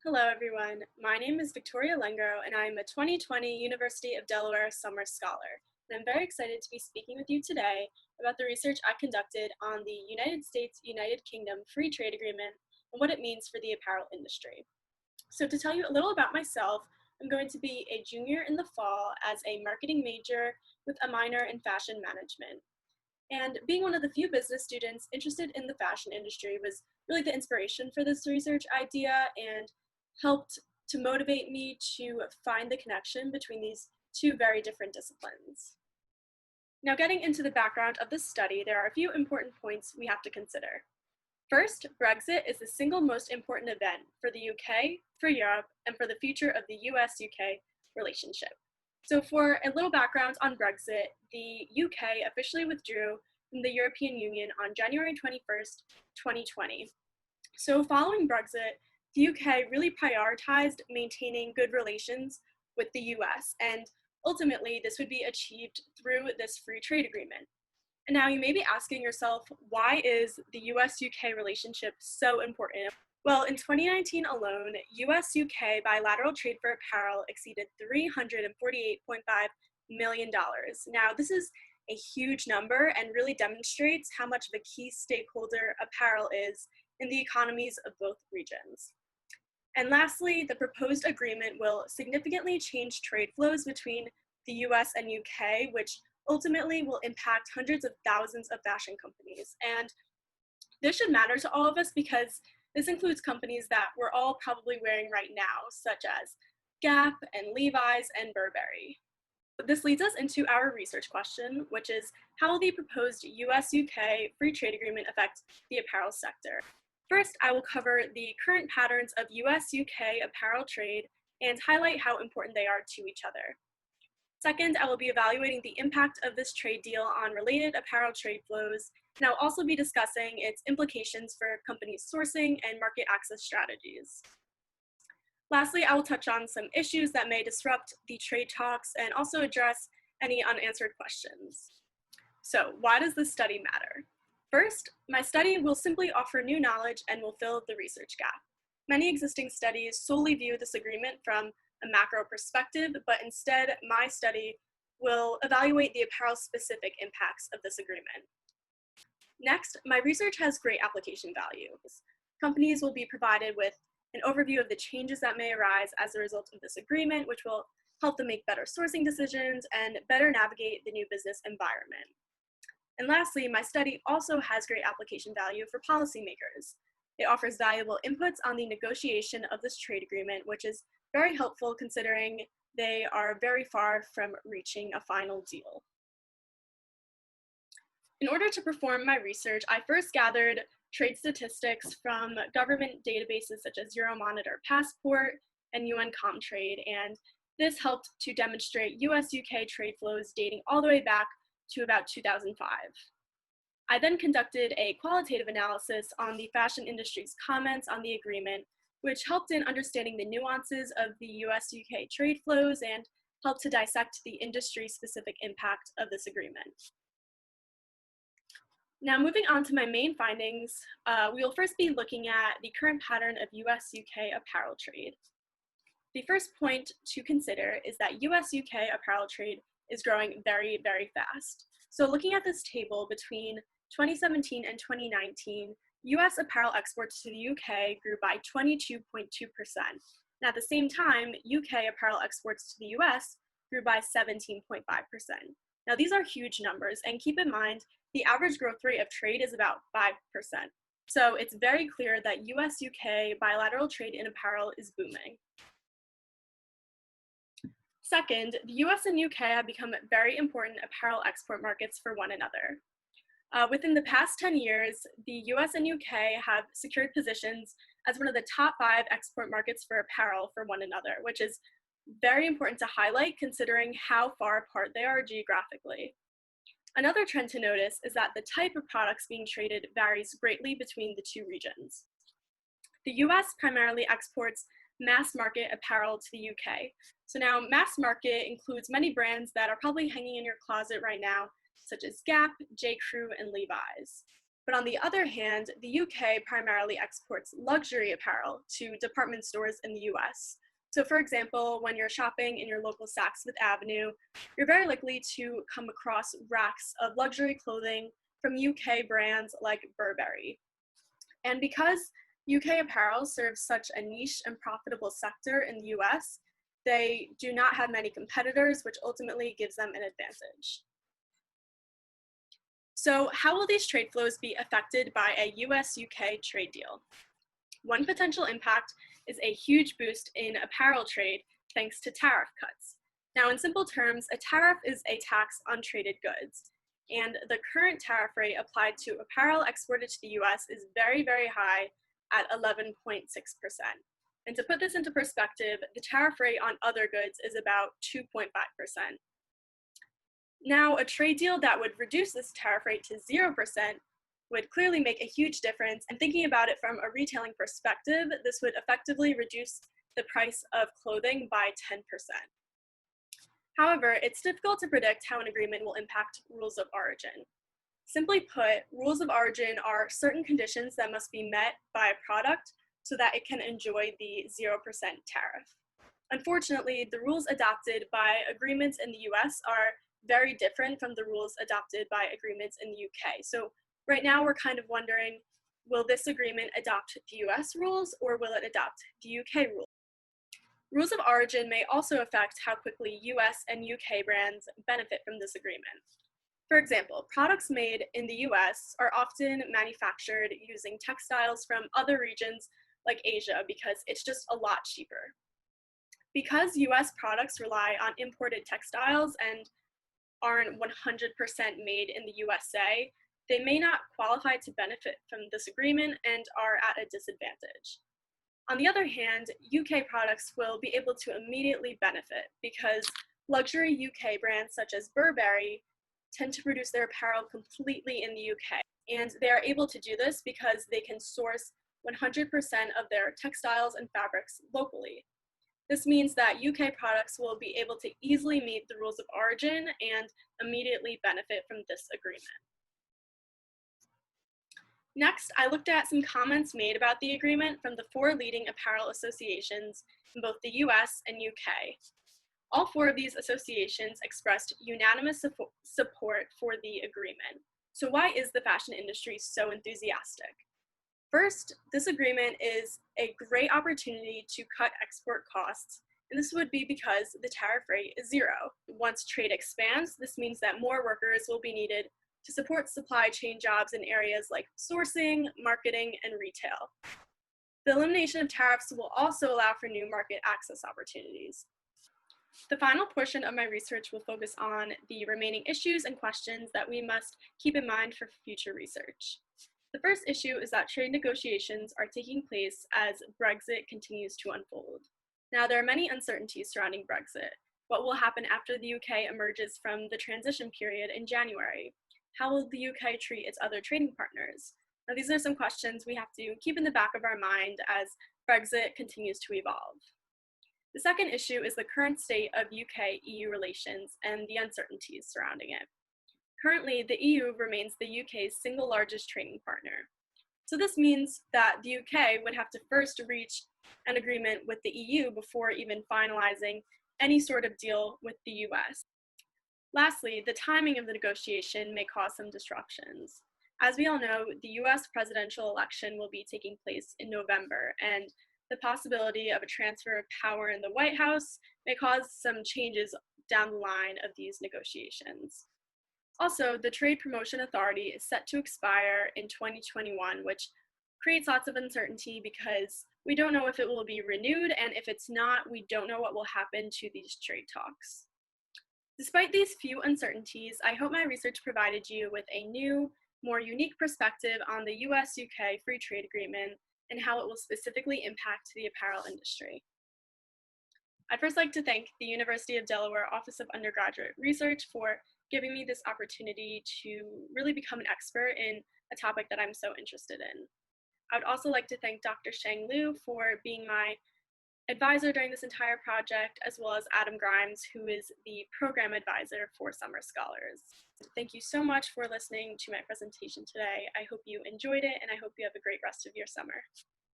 Hello, everyone. My name is Victoria Lengro, and I'm a 2020 University of Delaware Summer Scholar. And I'm very excited to be speaking with you today about the research I conducted on the United States-United Kingdom Free Trade Agreement and what it means for the apparel industry. So to tell you a little about myself, I'm going to be a junior in the fall as a marketing major with a minor in fashion management. And being one of the few business students interested in the fashion industry was really the inspiration for this research idea and helped to motivate me to find the connection between these two very different disciplines. Now, getting into the background of this study, there are a few important points we have to consider. First, Brexit is the single most important event for the UK, for Europe, and for the future of the US-UK relationship. So for a little background on Brexit, the UK officially withdrew from the European Union on January 21st, 2020. So following Brexit, the UK really prioritized maintaining good relations with the US, and ultimately this would be achieved through this free trade agreement. And now you may be asking yourself, why is the US-UK relationship so important? Well, in 2019 alone, US-UK bilateral trade for apparel exceeded $348.5 million. Now, this is a huge number and really demonstrates how much of a key stakeholder apparel is in the economies of both regions. And lastly, the proposed agreement will significantly change trade flows between the US and UK, which ultimately will impact hundreds of thousands of fashion companies. And this should matter to all of us because this includes companies that we're all probably wearing right now, such as Gap and Levi's and Burberry. This leads us into our research question, which is how will the proposed US-UK free trade agreement affect the apparel sector? First, I will cover the current patterns of US-UK apparel trade and highlight how important they are to each other. Second, I will be evaluating the impact of this trade deal on related apparel trade flows, and I'll also be discussing its implications for companies' sourcing and market access strategies. Lastly, I will touch on some issues that may disrupt the trade talks and also address any unanswered questions. So, why does this study matter? First, my study will simply offer new knowledge and will fill the research gap. Many existing studies solely view this agreement from a macro perspective, but instead my study will evaluate the apparel-specific impacts of this agreement. Next, my research has great application value. Companies will be provided with an overview of the changes that may arise as a result of this agreement, which will help them make better sourcing decisions and better navigate the new business environment. And lastly, my study also has great application value for policymakers. It offers valuable inputs on the negotiation of this trade agreement, which is very helpful considering they are very far from reaching a final deal. In order to perform my research, I first gathered trade statistics from government databases such as Euromonitor Passport and UN Comtrade, and this helped to demonstrate US-UK trade flows dating all the way back to about 2005. I then conducted a qualitative analysis on the fashion industry's comments on the agreement, which helped in understanding the nuances of the US-UK trade flows and helped to dissect the industry-specific impact of this agreement. Now, moving on to my main findings, we will first be looking at the current pattern of US-UK apparel trade. The first point to consider is that US-UK apparel trade is growing very, very fast. So looking at this table between 2017 and 2019, US apparel exports to the UK grew by 22.2%. And at the same time, UK apparel exports to the US grew by 17.5%. Now these are huge numbers, and keep in mind, the average growth rate of trade is about 5%. So it's very clear that US-UK bilateral trade in apparel is booming. Second, the US and UK have become very important apparel export markets for one another. Within the past 10 years, the US and UK have secured positions as one of the top 5 export markets for apparel for one another, which is very important to highlight considering how far apart they are geographically. Another trend to notice is that the type of products being traded varies greatly between the two regions. The US primarily exports mass market apparel to the UK. So now mass market includes many brands that are probably hanging in your closet right now, such as Gap, J. Crew, and Levi's. But on the other hand, the UK primarily exports luxury apparel to department stores in the US. So for example, when you're shopping in your local Saks Fifth Avenue, you're very likely to come across racks of luxury clothing from UK brands like Burberry. And because UK apparel serves such a niche and profitable sector in the US, they do not have many competitors, which ultimately gives them an advantage. So how will these trade flows be affected by a US-UK trade deal? One potential impact is a huge boost in apparel trade thanks to tariff cuts. Now, in simple terms, a tariff is a tax on traded goods, and the current tariff rate applied to apparel exported to the US is very, very high at 11.6%. And to put this into perspective, the tariff rate on other goods is about 2.5%. Now, a trade deal that would reduce this tariff rate to 0% would clearly make a huge difference. And thinking about it from a retailing perspective, this would effectively reduce the price of clothing by 10%. However, it's difficult to predict how an agreement will impact rules of origin. Simply put, rules of origin are certain conditions that must be met by a product so that it can enjoy the 0% tariff. Unfortunately, the rules adopted by agreements in the US are very different from the rules adopted by agreements in the UK. So right now we're kind of wondering, will this agreement adopt the US rules or will it adopt the UK rules? Rules of origin may also affect how quickly US and UK brands benefit from this agreement. For example, products made in the US are often manufactured using textiles from other regions like Asia because it's just a lot cheaper. Because US products rely on imported textiles and aren't 100% made in the USA, they may not qualify to benefit from this agreement and are at a disadvantage. On the other hand, UK products will be able to immediately benefit because luxury UK brands such as Burberry tend to produce their apparel completely in the UK. And they are able to do this because they can source 100% of their textiles and fabrics locally. This means that UK products will be able to easily meet the rules of origin and immediately benefit from this agreement. Next, I looked at some comments made about the agreement from the 4 leading apparel associations in both the US and UK. All 4 of these associations expressed unanimous support for the agreement. So why is the fashion industry so enthusiastic? First, this agreement is a great opportunity to cut export costs, and this would be because the tariff rate is 0. Once trade expands, this means that more workers will be needed to support supply chain jobs in areas like sourcing, marketing, and retail. The elimination of tariffs will also allow for new market access opportunities. The final portion of my research will focus on the remaining issues and questions that we must keep in mind for future research. The first issue is that trade negotiations are taking place as Brexit continues to unfold. Now, there are many uncertainties surrounding Brexit. What will happen after the UK emerges from the transition period in January? How will the UK treat its other trading partners? Now, these are some questions we have to keep in the back of our mind as Brexit continues to evolve. The second issue is the current state of UK-EU relations and the uncertainties surrounding it. Currently, the EU remains the UK's single largest trading partner. So this means that the UK would have to first reach an agreement with the EU before even finalizing any sort of deal with the US. Lastly, the timing of the negotiation may cause some disruptions. As we all know, the US presidential election will be taking place in November, and the possibility of a transfer of power in the White House may cause some changes down the line of these negotiations. Also, the Trade Promotion Authority is set to expire in 2021, which creates lots of uncertainty because we don't know if it will be renewed, and if it's not, we don't know what will happen to these trade talks. Despite these few uncertainties, I hope my research provided you with a new, more unique perspective on the US-UK Free Trade Agreement and how it will specifically impact the apparel industry. I'd first like to thank the University of Delaware Office of Undergraduate Research for giving me this opportunity to really become an expert in a topic that I'm so interested in. I would also like to thank Dr. Sheng Liu for being my advisor during this entire project, as well as Adam Grimes, who is the program advisor for Summer Scholars. Thank you so much for listening to my presentation today. I hope you enjoyed it, and I hope you have a great rest of your summer.